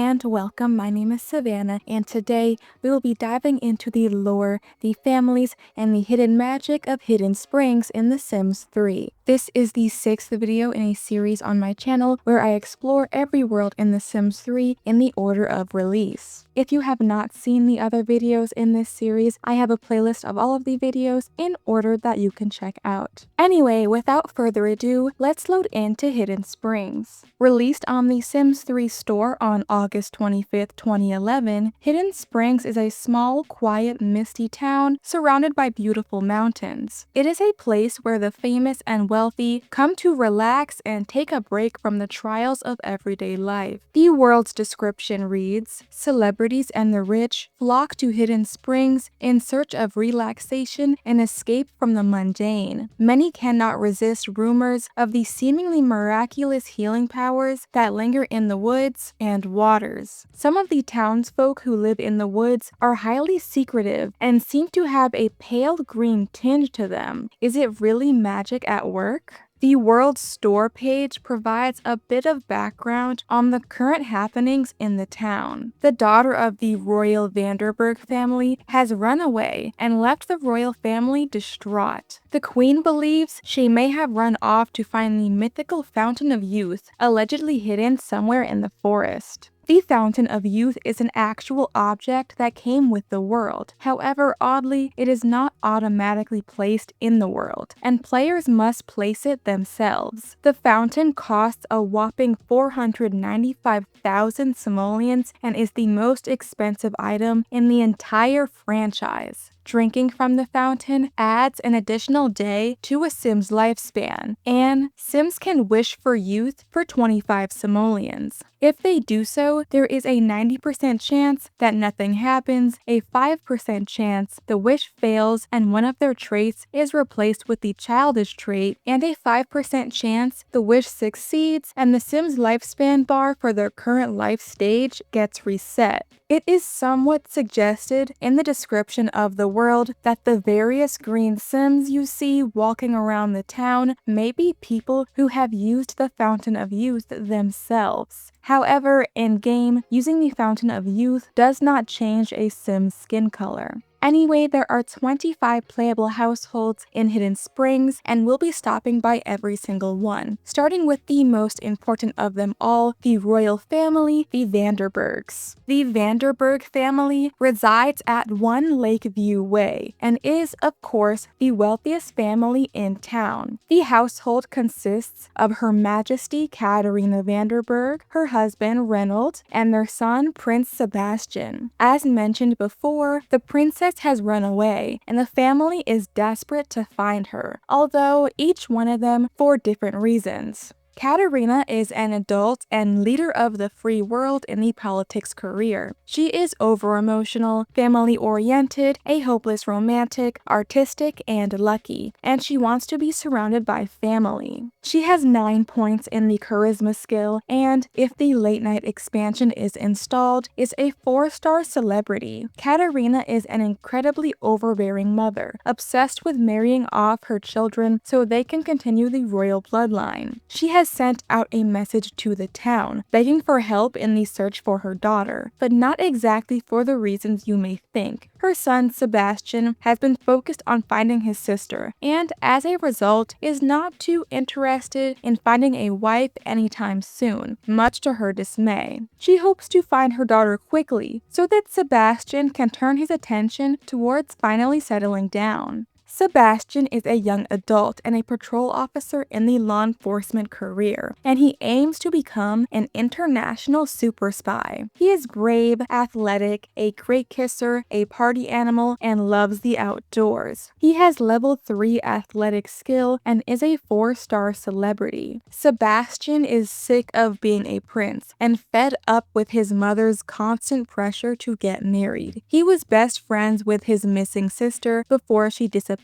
and welcome. My name is Savannah, and today we will be diving into the lore, the families, and the hidden magic of Hidden Springs in The Sims 3. This is the 6th video in a series on my channel where I explore every world in The Sims 3 in the order of release. If you have not seen the other videos in this series, I have a playlist of all of the videos in order that you can check out. Anyway, without further ado, let's load into Hidden Springs. Released on the Sims 3 store on August 25th, 2011, Hidden Springs is a small, quiet, misty town surrounded by beautiful mountains. It is a place where the famous and wealthy come to relax and take a break from the trials of everyday life. The world's description reads, "Celebrities and the rich flock to Hidden Springs in search of relaxation and escape from the mundane. Many cannot resist rumors of the seemingly miraculous healing powers that linger in the woods and waters. Some of the townsfolk who live in the woods are highly secretive and seem to have a pale green tinge to them. Is it really magic at work?" The World's Store page provides a bit of background on the current happenings in the town. The daughter of the royal Vanderburg family has run away and left the royal family distraught. The queen believes she may have run off to find the mythical Fountain of Youth, allegedly hidden somewhere in the forest. The Fountain of Youth is an actual object that came with the world. However, oddly, it is not automatically placed in the world, and players must place it themselves. The fountain costs a whopping 495,000 simoleons and is the most expensive item in the entire franchise. Drinking from the fountain adds an additional day to a Sim's lifespan, and Sims can wish for youth for 25 simoleons. If they do so, there is a 90% chance that nothing happens, a 5% chance the wish fails and one of their traits is replaced with the childish trait, and a 5% chance the wish succeeds and the Sim's lifespan bar for their current life stage gets reset. It is somewhat suggested in the description of the world that the various green Sims you see walking around the town may be people who have used the Fountain of Youth themselves. However, in-game, using the Fountain of Youth does not change a Sim's skin color. Anyway, there are 25 playable households in Hidden Springs, and we'll be stopping by every single one, starting with the most important of them all, the royal family, the Vanderburgs. The Vanderburg family resides at 1 Lakeview Way, and is, of course, the wealthiest family in town. The household consists of Her Majesty Katharina Vanderburg, her husband Reynold, and their son Prince Sebastian. As mentioned before, the princess has run away, and the family is desperate to find her, although each one of them for different reasons. Katharina is an adult and leader of the free world in the politics career. She is over-emotional, family-oriented, a hopeless romantic, artistic, and lucky, and she wants to be surrounded by family. She has 9 points in the charisma skill, and if the late-night expansion is installed, is a 4-star celebrity. Katharina is an incredibly overbearing mother, obsessed with marrying off her children so they can continue the royal bloodline. She has sent out a message to the town, begging for help in the search for her daughter, but not exactly for the reasons you may think. Her son Sebastian has been focused on finding his sister, and as a result is not too interested in finding a wife anytime soon, much to her dismay. She hopes to find her daughter quickly, so that Sebastian can turn his attention towards finally settling down. Sebastian is a young adult and a patrol officer in the law enforcement career, and he aims to become an international super spy. He is brave, athletic, a great kisser, a party animal, and loves the outdoors. He has level 3 athletic skill and is a 4-star celebrity. Sebastian is sick of being a prince and fed up with his mother's constant pressure to get married. He was best friends with his missing sister before she disappeared,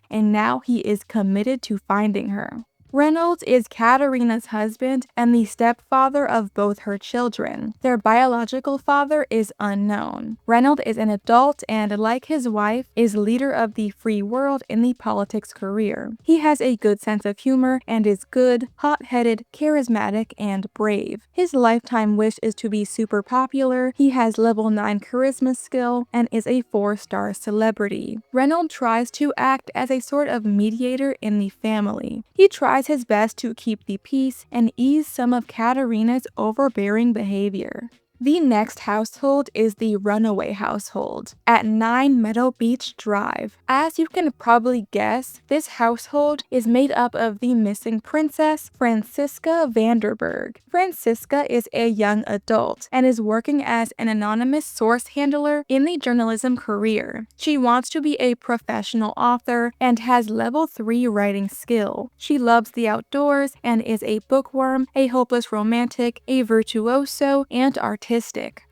and now he is committed to finding her. Reynolds is Katerina's husband and the stepfather of both her children. Their biological father is unknown. Reynolds is an adult and, like his wife, is leader of the free world in the politics career. He has a good sense of humor and is good, hot-headed, charismatic, and brave. His lifetime wish is to be super popular. He has level 9 charisma skill and is a 4-star celebrity. Reynolds tries to act as a sort of mediator in the family. He tries his best to keep the peace and ease some of Katerina's overbearing behavior. The next household is the runaway household at 9 Meadow Beach Drive. As you can probably guess, this household is made up of the missing princess, Franziska Vanderburg. Franziska is a young adult and is working as an anonymous source handler in the journalism career. She wants to be a professional author and has level 3 writing skill. She loves the outdoors and is a bookworm, a hopeless romantic, a virtuoso, and artistic.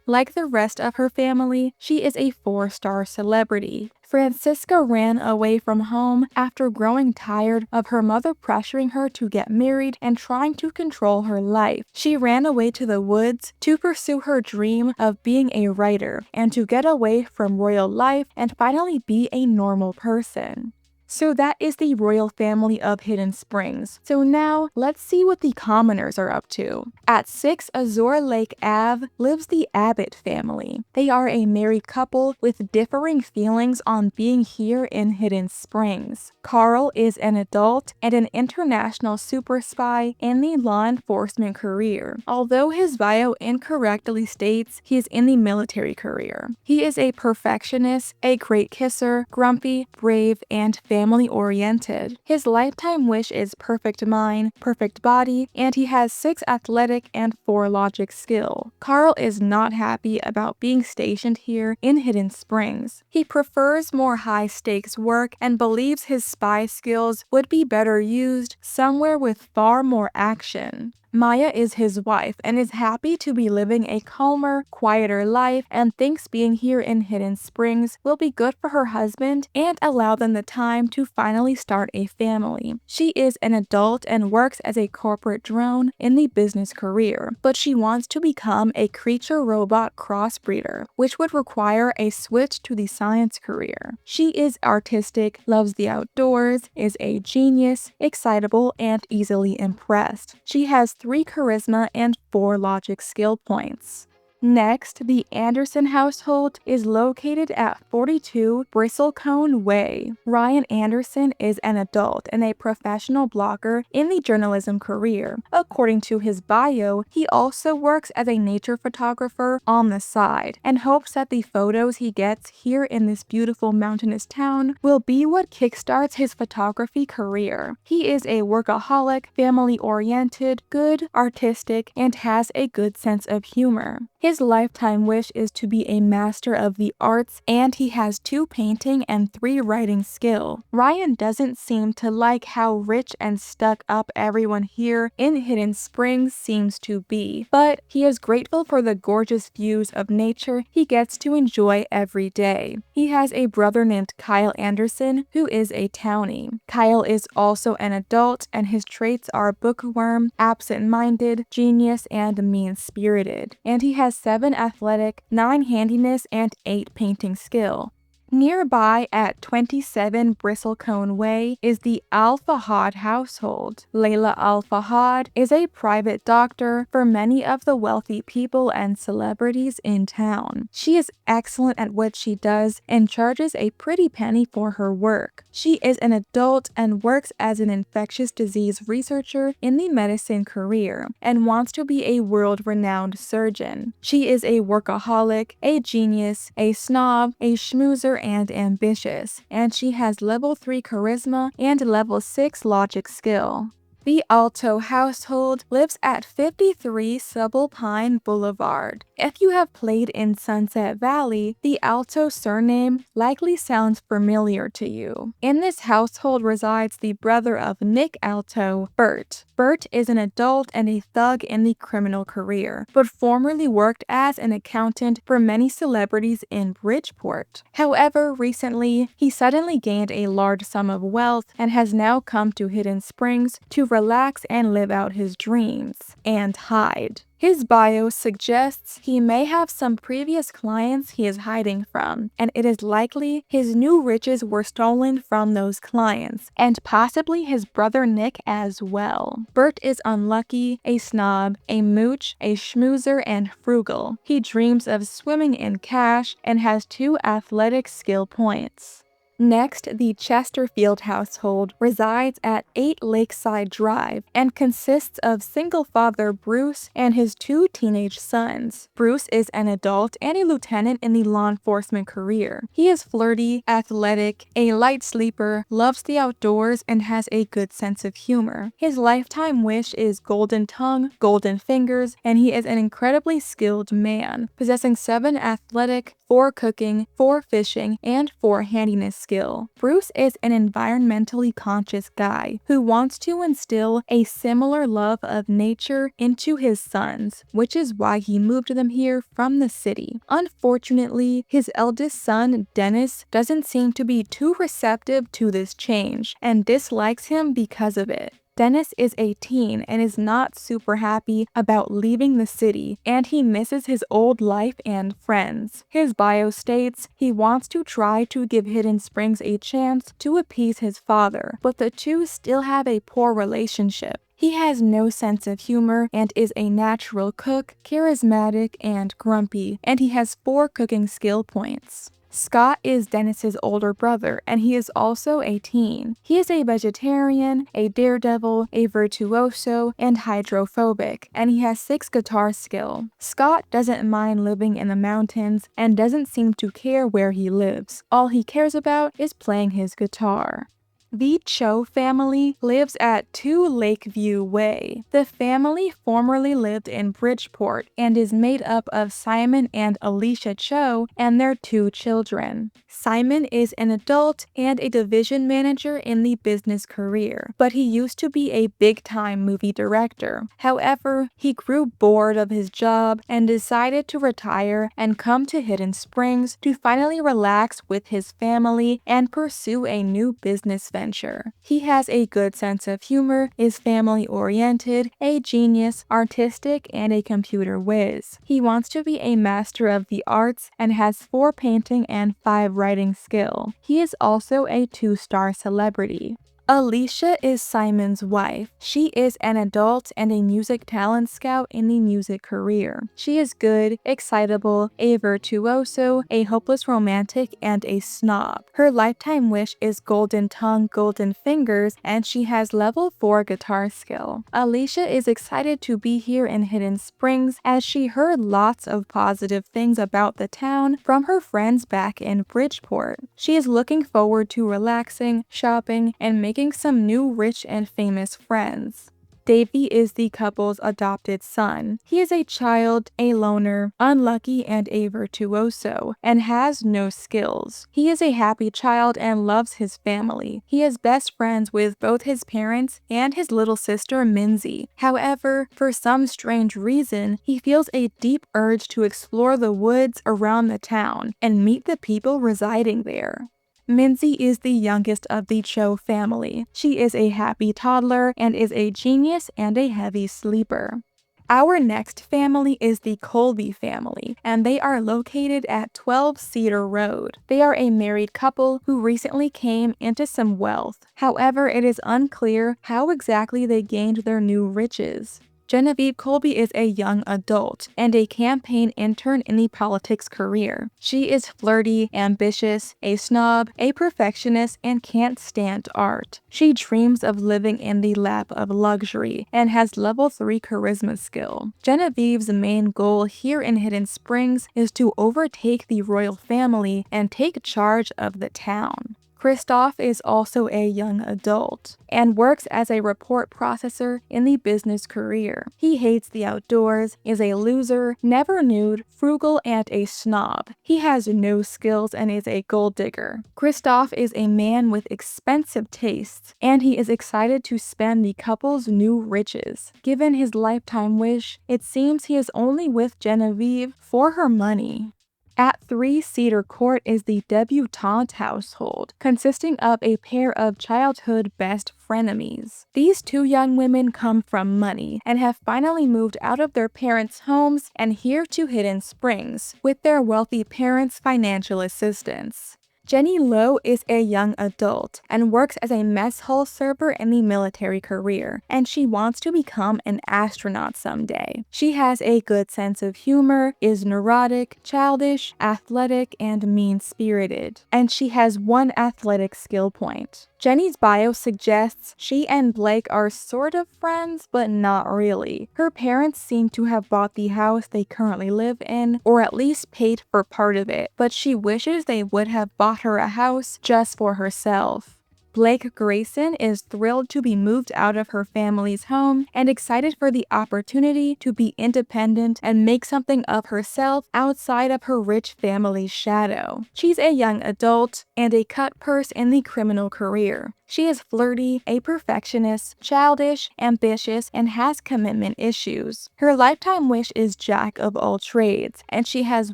Like the rest of her family, she is a 4-star celebrity. Franziska ran away from home after growing tired of her mother pressuring her to get married and trying to control her life. She ran away to the woods to pursue her dream of being a writer and to get away from royal life and finally be a normal person. So that is the royal family of Hidden Springs. So now, let's see what the commoners are up to. At 6 Azure Lake Ave lives the Abbott family. They are a married couple with differing feelings on being here in Hidden Springs. Carl is an adult and an international super spy in the law enforcement career, although his bio incorrectly states he is in the military career. He is a perfectionist, a great kisser, grumpy, brave, and family-oriented. His lifetime wish is perfect mind, perfect body, and he has 6 athletic and 4 logic skill. Carl is not happy about being stationed here in Hidden Springs. He prefers more high-stakes work and believes his spy skills would be better used somewhere with far more action. Maya is his wife and is happy to be living a calmer, quieter life and thinks being here in Hidden Springs will be good for her husband and allow them the time to finally start a family. She is an adult and works as a corporate drone in the business career, but she wants to become a creature-robot crossbreeder, which would require a switch to the science career. She is artistic, loves the outdoors, is a genius, excitable, and easily impressed. She has 3 charisma and 4 logic skill points. Next, the Anderson household is located at 42 Bristlecone Way. Ryan Anderson is an adult and a professional blogger in the journalism career. According to his bio, he also works as a nature photographer on the side and hopes that the photos he gets here in this beautiful mountainous town will be what kickstarts his photography career. He is a workaholic, family-oriented, good, artistic, and has a good sense of humor. His lifetime wish is to be a master of the arts, and he has 2 painting and 3 writing skill. Ryan doesn't seem to like how rich and stuck up everyone here in Hidden Springs seems to be, but he is grateful for the gorgeous views of nature he gets to enjoy every day. He has a brother named Kyle Anderson, who is a townie. Kyle is also an adult, and his traits are bookworm, absent-minded, genius, and mean-spirited, and he has 7 athletic, 9 handiness, and 8 painting skill. Nearby at 27 Bristlecone Way is the Al-Fahad household. Layla Al-Fahad is a private doctor for many of the wealthy people and celebrities in town. She is excellent at what she does and charges a pretty penny for her work. She is an adult and works as an infectious disease researcher in the medicine career and wants to be a world-renowned surgeon. She is a workaholic, a genius, a snob, a schmoozer, and ambitious, and she has level 3 charisma and level 6 logic skill. The Alto household lives at 53 Subalpine Boulevard. If you have played in Sunset Valley, the Alto surname likely sounds familiar to you. In this household resides the brother of Nick Alto, Bert. Bert is an adult and a thug in the criminal career, but formerly worked as an accountant for many celebrities in Bridgeport. However, recently, he suddenly gained a large sum of wealth and has now come to Hidden Springs to relax and live out his dreams, and hide. His bio suggests he may have some previous clients he is hiding from, and it is likely his new riches were stolen from those clients, and possibly his brother Nick as well. Bert is unlucky, a snob, a mooch, a schmoozer, and frugal. He dreams of swimming in cash and has 2 athletic skill points. Next, the Chesterfield household resides at 8 Lakeside Drive and consists of single father Bruce and his 2 teenage sons. Bruce is an adult and a lieutenant in the law enforcement career. He is flirty, athletic, a light sleeper, loves the outdoors, and has a good sense of humor. His lifetime wish is golden tongue, golden fingers, and he is an incredibly skilled man, possessing 7 athletic, 4 cooking, 4 fishing, and 4 handiness skill. Bruce is an environmentally conscious guy who wants to instill a similar love of nature into his sons, which is why he moved them here from the city. Unfortunately, his eldest son, Dennis, doesn't seem to be too receptive to this change and dislikes him because of it. Dennis is a teen and is not super happy about leaving the city, and he misses his old life and friends. His bio states he wants to try to give Hidden Springs a chance to appease his father, but the two still have a poor relationship. He has no sense of humor and is a natural cook, charismatic, and grumpy, and he has 4 cooking skill points. Scott is Dennis's older brother, and he is also a teen. He is a vegetarian, a daredevil, a virtuoso, and hydrophobic, and he has 6 guitar skill. Scott doesn't mind living in the mountains and doesn't seem to care where he lives. All he cares about is playing his guitar. The Cho family lives at 2 Lakeview Way. The family formerly lived in Bridgeport and is made up of Simon and Alicia Cho and their 2 children. Simon is an adult and a division manager in the business career, but he used to be a big-time movie director. However, he grew bored of his job and decided to retire and come to Hidden Springs to finally relax with his family and pursue a new business venture. He has a good sense of humor, is family-oriented, a genius, artistic, and a computer whiz. He wants to be a master of the arts and has 4 painting and 5 writing skill. He is also a 2-star celebrity. Alicia is Simon's wife. She is an adult and a music talent scout in the music career. She is good, excitable, a virtuoso, a hopeless romantic, and a snob. Her lifetime wish is golden tongue, golden fingers, and she has level 4 guitar skill. Alicia is excited to be here in Hidden Springs as she heard lots of positive things about the town from her friends back in Bridgeport. She is looking forward to relaxing, shopping, and making some new rich and famous friends. Davy is the couple's adopted son. He is a child, a loner, unlucky, and a virtuoso, and has no skills. He is a happy child and loves his family. He is best friends with both his parents and his little sister Minzy. However, for some strange reason, he feels a deep urge to explore the woods around the town and meet the people residing there. Minzy is the youngest of the Cho family. She is a happy toddler and is a genius and a heavy sleeper. Our next family is the Colby family, and they are located at 12 Cedar Road. They are a married couple who recently came into some wealth. However, it is unclear how exactly they gained their new riches. Genevieve Colby is a young adult and a campaign intern in the politics career. She is flirty, ambitious, a snob, a perfectionist, and can't stand art. She dreams of living in the lap of luxury and has level 3 charisma skill. Genevieve's main goal here in Hidden Springs is to overtake the royal family and take charge of the town. Christoph is also a young adult and works as a report processor in the business career. He hates the outdoors, is a loser, never nude, frugal, and a snob. He has no skills and is a gold digger. Christoph is a man with expensive tastes, and he is excited to spend the couple's new riches. Given his lifetime wish, it seems he is only with Genevieve for her money. At 3 Cedar Court is the debutante household, consisting of a pair of childhood best frenemies. These two young women come from money and have finally moved out of their parents' homes and here to Hidden Springs with their wealthy parents' financial assistance. Jenny Lowe is a young adult and works as a mess hall server in the military career, and she wants to become an astronaut someday. She has a good sense of humor, is neurotic, childish, athletic, and mean-spirited, and she has one athletic skill point. Jenny's bio suggests she and Blake are sort of friends, but not really. Her parents seem to have bought the house they currently live in, or at least paid for part of it, but she wishes they would have bought her a house just for herself. Blake Grayson is thrilled to be moved out of her family's home and excited for the opportunity to be independent and make something of herself outside of her rich family's shadow. She's a young adult and a cut purse in the criminal career. She is flirty, a perfectionist, childish, ambitious, and has commitment issues. Her lifetime wish is jack of all trades, and she has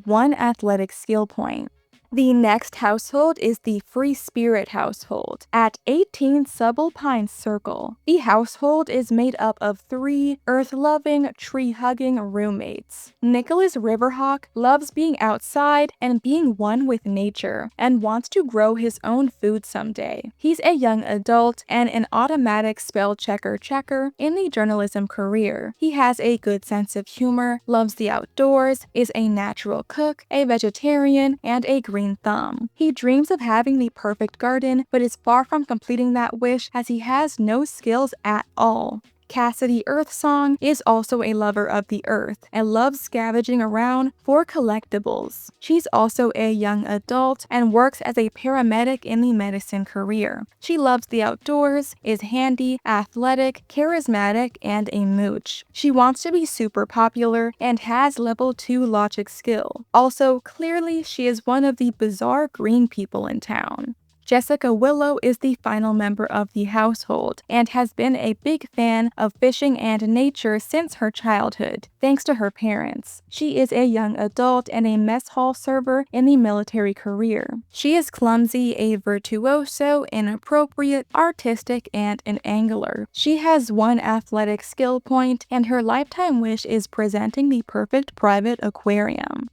one athletic skill point. The next household is the Free Spirit household at 18 Subalpine Circle. The household is made up of 3 earth-loving, tree-hugging roommates. Nicholas Riverhawk loves being outside and being one with nature and wants to grow his own food someday. He's a young adult and an automatic spell checker in the journalism career. He has a good sense of humor, loves the outdoors, is a natural cook, a vegetarian, and a green thumb. He dreams of having the perfect garden, but is far from completing that wish as he has no skills at all. Cassidy Earthsong is also a lover of the earth and loves scavenging around for collectibles. She's also a young adult and works as a paramedic in the medicine career. She loves the outdoors, is handy, athletic, charismatic, and a mooch. She wants to be super popular and has level 2 logic skill. Also, clearly she is one of the bizarre green people in town. Jessica Willow is the final member of the household and has been a big fan of fishing and nature since her childhood, thanks to her parents. She is a young adult and a mess hall server in the military career. She is clumsy, a virtuoso, inappropriate, artistic, and an angler. She has one athletic skill point, and her lifetime wish is presenting the perfect private aquarium.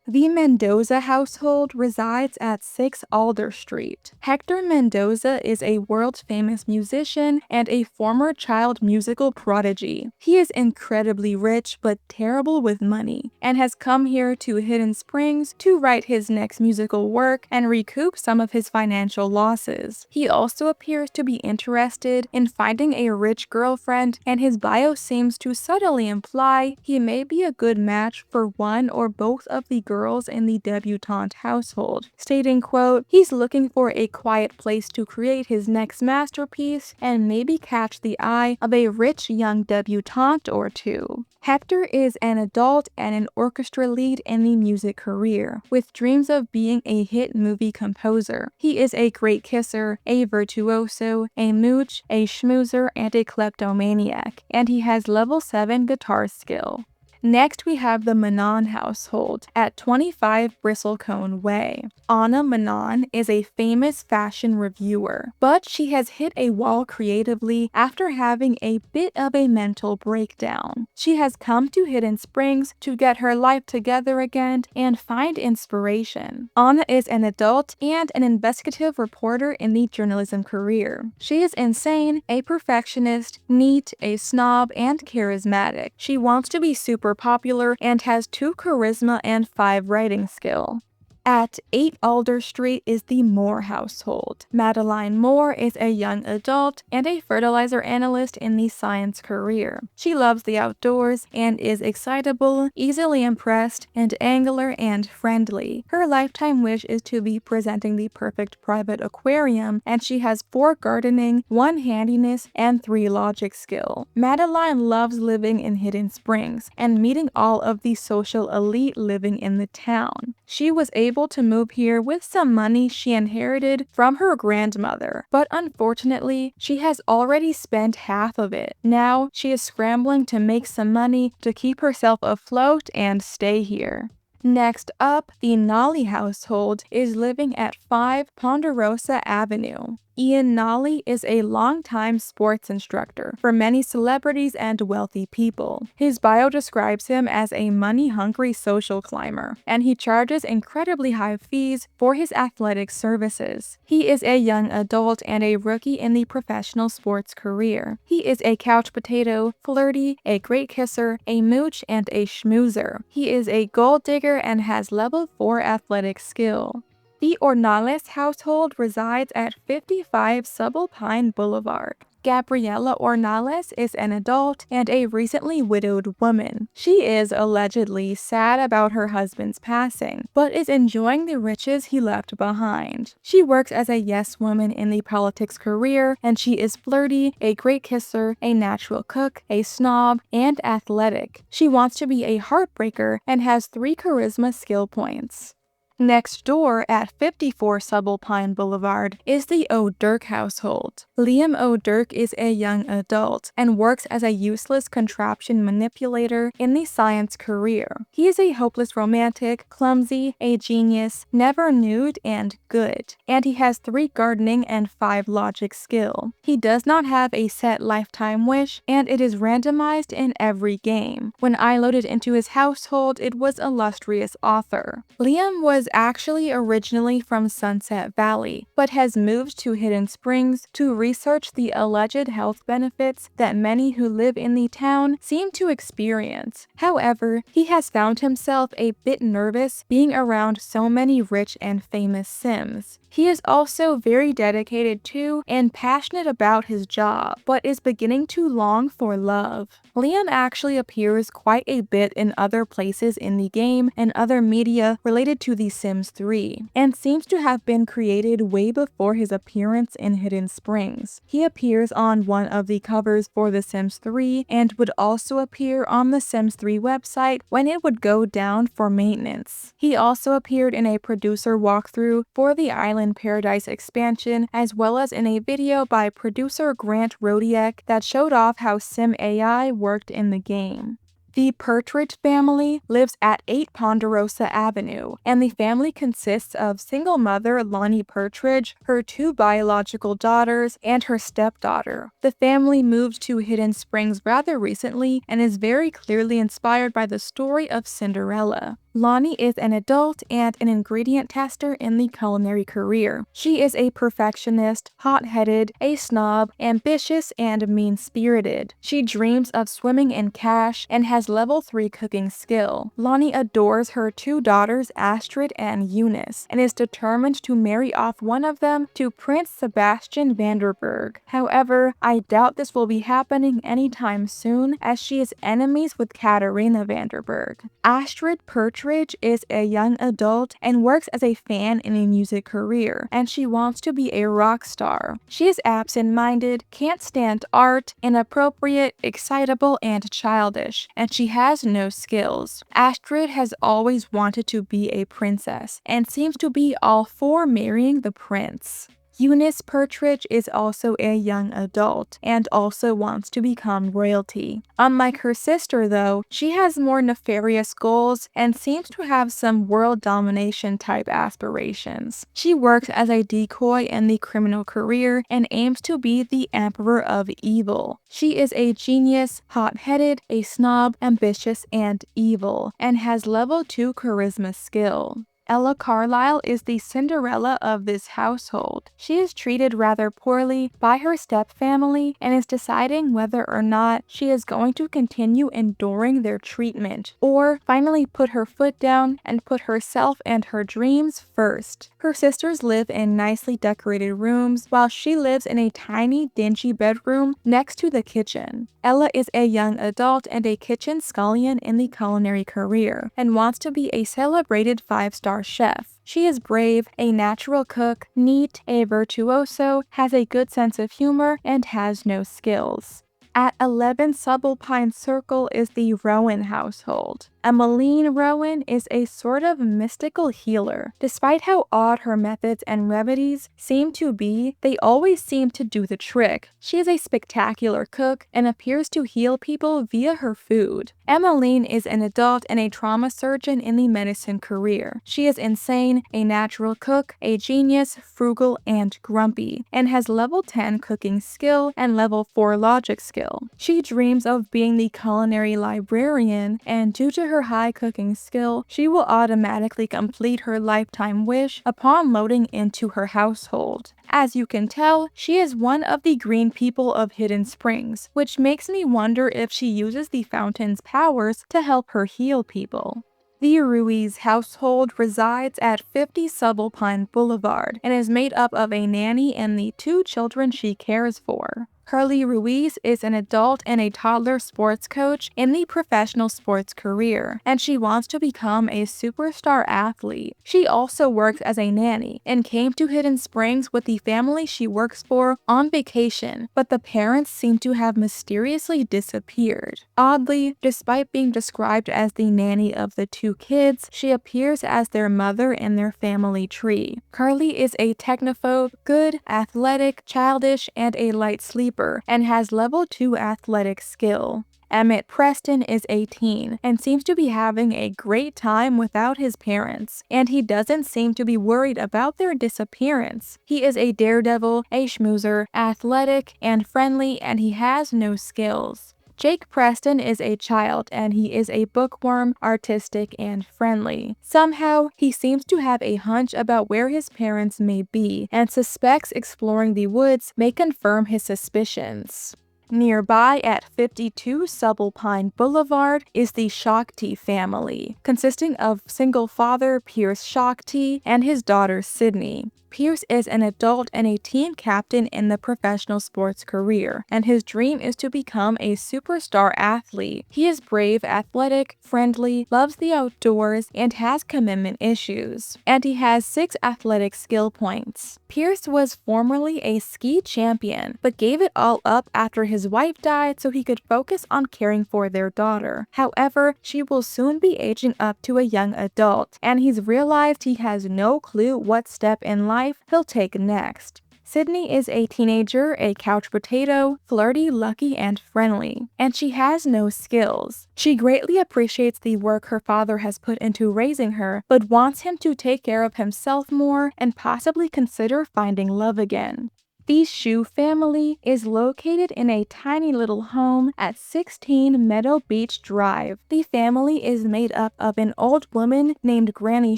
The Mendoza household resides at 6 Alder Street. Hector Mendoza is a world-famous musician and a former child musical prodigy. He is incredibly rich but terrible with money, and has come here to Hidden Springs to write his next musical work and recoup some of his financial losses. He also appears to be interested in finding a rich girlfriend, and his bio seems to subtly imply he may be a good match for one or both of the girls in the debutante household, stating, quote, "He's looking for a quiet place to create his next masterpiece and maybe catch the eye of a rich young debutante or two." Hector is an adult and an orchestra lead in the music career, with dreams of being a hit movie composer. He is a great kisser, a virtuoso, a mooch, a schmoozer, and a kleptomaniac, and he has level 7 guitar skill. Next, we have the Manon household at 25 Bristlecone Way. Anna Manon is a famous fashion reviewer, but she has hit a wall creatively after having a bit of a mental breakdown. She has come to Hidden Springs to get her life together again and find inspiration. Anna is an adult and an investigative reporter in the journalism career. She is insane, a perfectionist, neat, a snob, and charismatic. She wants to be super popular and has 2 charisma and 5 writing skill. At 8 Alder Street is the Moore household. Madeline Moore is a young adult and a fertilizer analyst in the science career. She loves the outdoors and is excitable, easily impressed, and angular and friendly. Her lifetime wish is to be presenting the perfect private aquarium, and she has 4 gardening, 1 handiness, and 3 logic skill. Madeline loves living in Hidden Springs and meeting all of the social elite living in the town. She was able to move here with some money she inherited from her grandmother, but unfortunately, she has already spent half of it. Now, she is scrambling to make some money to keep herself afloat and stay here. Next up, the Nolly household is living at 5 Ponderosa Avenue. Ian Nolly is a longtime sports instructor for many celebrities and wealthy people. His bio describes him as a money-hungry social climber, and he charges incredibly high fees for his athletic services. He is a young adult and a rookie in the professional sports career. He is a couch potato, flirty, a great kisser, a mooch, and a schmoozer. He is a gold digger and has level 4 athletic skill. The Ornales household resides at 55 Subalpine Boulevard. Gabriela Ornales is an adult and a recently widowed woman. She is allegedly sad about her husband's passing, but is enjoying the riches he left behind. She works as a yes woman in the politics career, and she is flirty, a great kisser, a natural cook, a snob, and athletic. She wants to be a heartbreaker and has 3 charisma skill points. Next door at 54 Subalpine Boulevard is the O'Dirk household. Liam O'Dirk is a young adult and works as a useless contraption manipulator in the science career. He is a hopeless romantic, clumsy, a genius, never nude, and good. And he has 3 gardening and 5 logic skill. He does not have a set lifetime wish, and it is randomized in every game. When I loaded into his household, it was illustrious author. Liam was actually originally from Sunset Valley, but has moved to Hidden Springs to research the alleged health benefits that many who live in the town seem to experience. However, he has found himself a bit nervous being around so many rich and famous Sims. He is also very dedicated to and passionate about his job, but is beginning to long for love. Liam actually appears quite a bit in other places in the game and other media related to The Sims 3, and seems to have been created way before his appearance in Hidden Springs. He appears on one of the covers for The Sims 3 and would also appear on the Sims 3 website when it would go down for maintenance. He also appeared in a producer walkthrough for the Island Paradise expansion, as well as in a video by producer Grant Rodiak that showed off how Sim AI worked in the game. The Pertridge family lives at 8 Ponderosa Avenue, and the family consists of single mother Lonnie Pertridge, her 2 biological daughters, and her stepdaughter. The family moved to Hidden Springs rather recently and is very clearly inspired by the story of Cinderella. Lonnie is an adult and an ingredient tester in the culinary career. She is a perfectionist, hot-headed, a snob, ambitious, and mean-spirited. She dreams of swimming in cash and has level 3 cooking skill. Lonnie adores her 2 daughters, Astrid and Eunice, and is determined to marry off one of them to Prince Sebastian Vanderburg. However, I doubt this will be happening anytime soon, as she is enemies with Katarina Vanderburg. Astrid Pertridge is a young adult and works as a fan in a music career, and she wants to be a rock star. She is absent-minded, can't stand art, inappropriate, excitable, and childish, and she has no skills. Astrid has always wanted to be a princess, and seems to be all for marrying the prince. Eunice Pertridge is also a young adult and also wants to become royalty. Unlike her sister though, she has more nefarious goals and seems to have some world domination type aspirations. She works as a decoy in the criminal career and aims to be the emperor of evil. She is a genius, hot-headed, a snob, ambitious, and evil, and has level 2 charisma skill. Ella Carlisle is the Cinderella of this household. She is treated rather poorly by her stepfamily and is deciding whether or not she is going to continue enduring their treatment, or finally put her foot down and put herself and her dreams first. Her sisters live in nicely decorated rooms, while she lives in a tiny, dingy bedroom next to the kitchen. Ella is a young adult and a kitchen scullion in the culinary career, and wants to be a celebrated 5-star chef. She is brave, a natural cook, neat, a virtuoso, has a good sense of humor, and has no skills. At 11 Subalpine Circle is the Rowan household. Emmeline Rowan is a sort of mystical healer. Despite how odd her methods and remedies seem to be, they always seem to do the trick. She is a spectacular cook and appears to heal people via her food. Emmeline is an adult and a trauma surgeon in the medicine career. She is insane, a natural cook, a genius, frugal, and grumpy, and has level 10 cooking skill and level 4 logic skill. She dreams of being the culinary librarian, and due to her high cooking skill, she will automatically complete her lifetime wish upon loading into her household. As you can tell, she is one of the green people of Hidden Springs, which makes me wonder if she uses the fountain's powers to help her heal people. The Ruiz household resides at 50 Subalpine Boulevard and is made up of a nanny and the 2 children she cares for. Carly Ruiz is an adult and a toddler sports coach in the professional sports career, and she wants to become a superstar athlete. She also works as a nanny and came to Hidden Springs with the family she works for on vacation, but the parents seem to have mysteriously disappeared. Oddly, despite being described as the nanny of the 2 kids, she appears as their mother in their family tree. Carly is a technophobe, good, athletic, childish, and a light sleeper, and has level 2 athletic skill. Emmett Preston is 18 and seems to be having a great time without his parents, and he doesn't seem to be worried about their disappearance. He is a daredevil, a schmoozer, athletic, and friendly, and he has no skills. Jake Preston is a child, and he is a bookworm, artistic, and friendly. Somehow, he seems to have a hunch about where his parents may be, and suspects exploring the woods may confirm his suspicions. Nearby at 52 Subalpine Boulevard is the Shakti family, consisting of single father Pierce Shakti and his daughter Sydney. Pierce is an adult and a team captain in the professional sports career, and his dream is to become a superstar athlete. He is brave, athletic, friendly, loves the outdoors, and has commitment issues. And he has 6 athletic skill points. Pierce was formerly a ski champion, but gave it all up after his wife died so he could focus on caring for their daughter. However, she will soon be aging up to a young adult, and he's realized he has no clue what step in life he'll take next. Sydney is a teenager, a couch potato, flirty, lucky, and friendly, and she has no skills. She greatly appreciates the work her father has put into raising her, but wants him to take care of himself more and possibly consider finding love again. The Shu family is located in a tiny little home at 16 Meadow Beach Drive. The family is made up of an old woman named Granny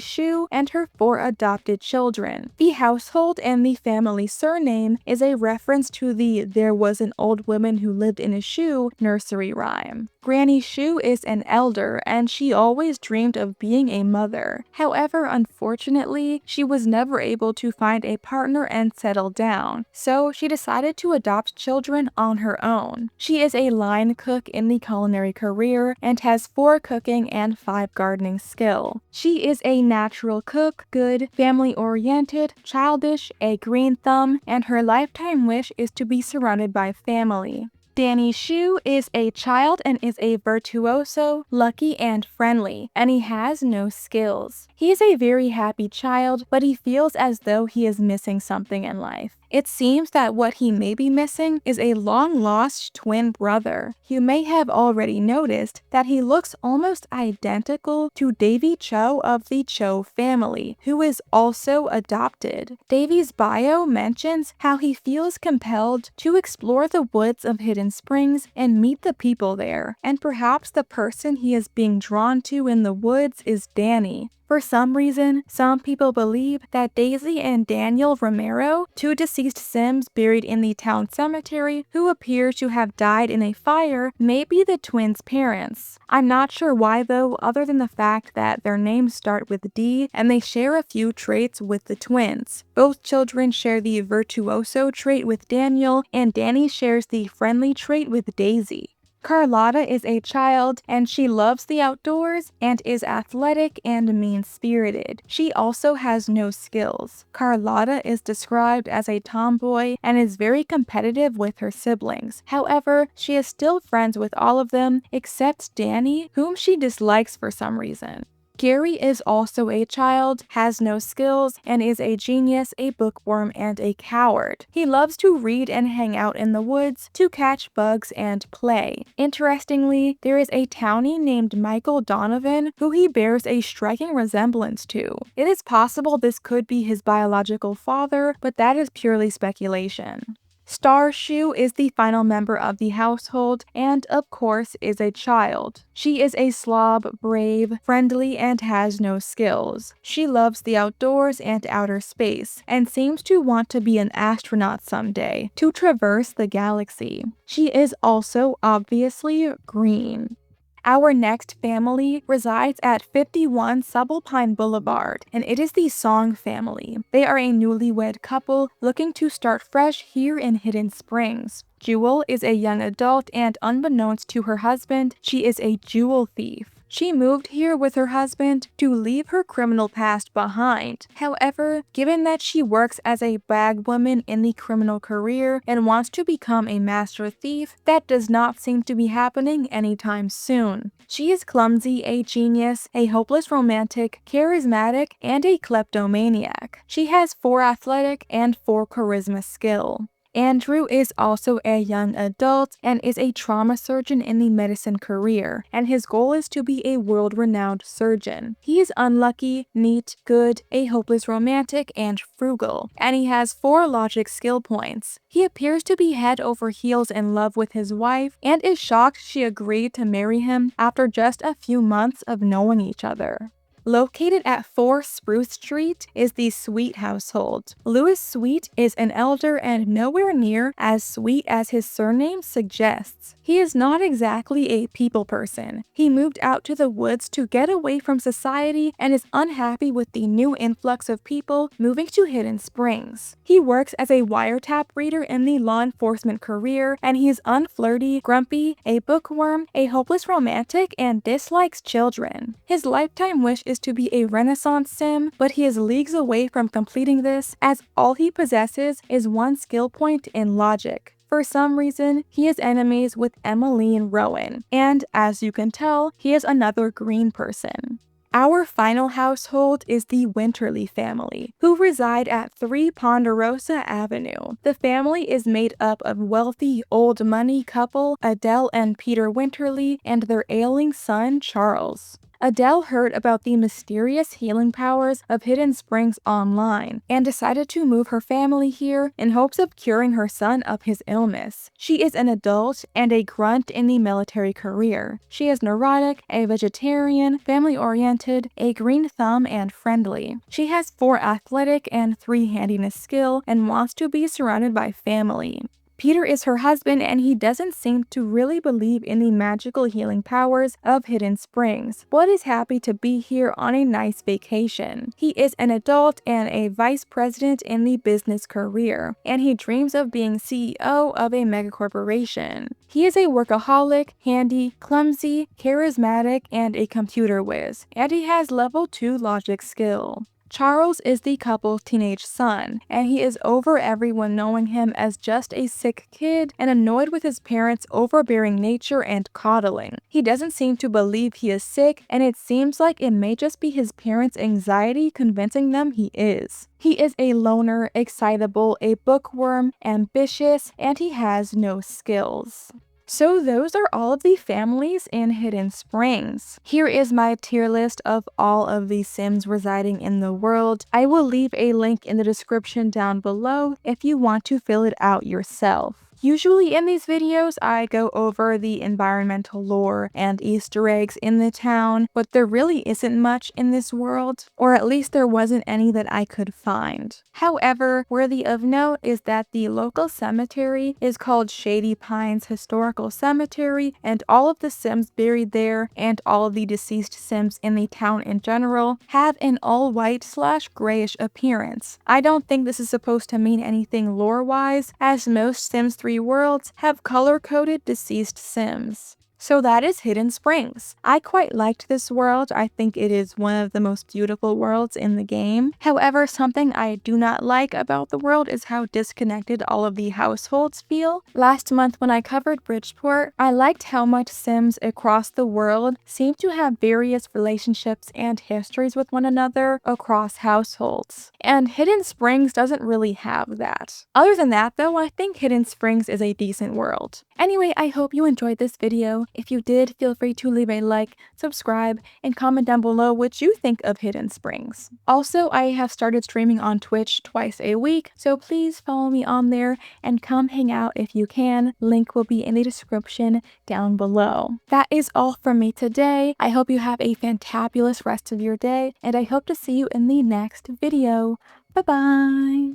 Shu and her 4 adopted children. The household and the family surname is a reference to the "There was an old woman who lived in a shoe" nursery rhyme. Granny Shu is an elder, and she always dreamed of being a mother. However, unfortunately, she was never able to find a partner and settle down, so she decided to adopt children on her own. She is a line cook in the culinary career and has 4 cooking and 5 gardening skill. She is a natural cook, good, family-oriented, childish, a green thumb, and her lifetime wish is to be surrounded by family. Danny Shu is a child and is a virtuoso, lucky, and friendly, and he has no skills. He is a very happy child, but he feels as though he is missing something in life. It seems that what he may be missing is a long-lost twin brother. You may have already noticed that he looks almost identical to Davy Cho of the Cho family, who is also adopted. Davy's bio mentions how he feels compelled to explore the woods of Hidden Springs and meet the people there, and perhaps the person he is being drawn to in the woods is Danny. For some reason, some people believe that Daisy and Daniel Romero, 2 deceased Sims buried in the town cemetery who appear to have died in a fire, may be the twins' parents. I'm not sure why though, other than the fact that their names start with D and they share a few traits with the twins. Both children share the virtuoso trait with Daniel, and Danny shares the friendly trait with Daisy. Carlotta is a child and she loves the outdoors and is athletic and mean-spirited. She also has no skills. Carlotta is described as a tomboy and is very competitive with her siblings. However, she is still friends with all of them except Danny, whom she dislikes for some reason. Gary is also a child, has no skills, and is a genius, a bookworm, and a coward. He loves to read and hang out in the woods to catch bugs and play. Interestingly, there is a townie named Michael Donovan who he bears a striking resemblance to. It is possible this could be his biological father, but that is purely speculation. Starshoe is the final member of the household and, of course, is a child. She is a slob, brave, friendly, and has no skills. She loves the outdoors and outer space, and seems to want to be an astronaut someday, to traverse the galaxy. She is also, obviously, green. Our next family resides at 51 Subalpine Boulevard, and it is the Song family. They are a newlywed couple looking to start fresh here in Hidden Springs. Jewel is a young adult, and unbeknownst to her husband, she is a jewel thief. She moved here with her husband to leave her criminal past behind. However, given that she works as a bagwoman in the criminal career and wants to become a master thief, that does not seem to be happening anytime soon. She is clumsy, a genius, a hopeless romantic, charismatic, and a kleptomaniac. She has 4 athletic and 4 charisma skill. Andrew is also a young adult and is a trauma surgeon in the medicine career, and his goal is to be a world-renowned surgeon. He is unlucky, neat, good, a hopeless romantic, and frugal, and he has 4 logic skill points. He appears to be head over heels in love with his wife and is shocked she agreed to marry him after just a few months of knowing each other. Located at 4 Spruce Street is the Sweet household. Louis Sweet is an elder and nowhere near as sweet as his surname suggests. He is not exactly a people person. He moved out to the woods to get away from society and is unhappy with the new influx of people moving to Hidden Springs. He works as a wiretap reader in the law enforcement career, and he is unflirty, grumpy, a bookworm, a hopeless romantic, and dislikes children. His lifetime wish is to be a Renaissance sim, but he is leagues away from completing this as all he possesses is 1 skill point in logic. For some reason, he is enemies with Emmeline Rowan, and as you can tell, he is another green person. Our final household is the Winterly family, who reside at 3 Ponderosa Avenue. The family is made up of wealthy, old money couple Adele and Peter Winterly and their ailing son, Charles. Adele heard about the mysterious healing powers of Hidden Springs online and decided to move her family here in hopes of curing her son of his illness. She is an adult and a grunt in the military career. She is neurotic, a vegetarian, family-oriented, a green thumb, and friendly. She has 4 athletic and 3 handiness skill and wants to be surrounded by family. Peter is her husband, and he doesn't seem to really believe in the magical healing powers of Hidden Springs, but is happy to be here on a nice vacation. He is an adult and a vice president in the business career, and he dreams of being CEO of a megacorporation. He is a workaholic, handy, clumsy, charismatic, and a computer whiz, and he has level 2 logic skill. Charles is the couple's teenage son, and he is over everyone knowing him as just a sick kid and annoyed with his parents' overbearing nature and coddling. He doesn't seem to believe he is sick, and it seems like it may just be his parents' anxiety convincing them he is. He is a loner, excitable, a bookworm, ambitious, and he has no skills. So those are all of the families in Hidden Springs. Here is my tier list of all of the Sims residing in the world. I will leave a link in the description down below if you want to fill it out yourself. Usually in these videos, I go over the environmental lore and Easter eggs in the town, but there really isn't much in this world, or at least there wasn't any that I could find. However, worthy of note is that the local cemetery is called Shady Pines Historical Cemetery, and all of the Sims buried there and all of the deceased Sims in the town in general have an all-white/grayish appearance. I don't think this is supposed to mean anything lore-wise, as most Sims 3 3 worlds have color-coded deceased Sims. So that is Hidden Springs. I quite liked this world. I think it is one of the most beautiful worlds in the game. However, something I do not like about the world is how disconnected all of the households feel. Last month when I covered Bridgeport, I liked how much Sims across the world seem to have various relationships and histories with one another across households. And Hidden Springs doesn't really have that. Other than that though, I think Hidden Springs is a decent world. Anyway, I hope you enjoyed this video. If you did, feel free to leave a like, subscribe, and comment down below what you think of Hidden Springs. Also, I have started streaming on Twitch twice a week, so please follow me on there and come hang out if you can. Link will be in the description down below. That is all from me today. I hope you have a fantabulous rest of your day, and I hope to see you in the next video. Bye-bye!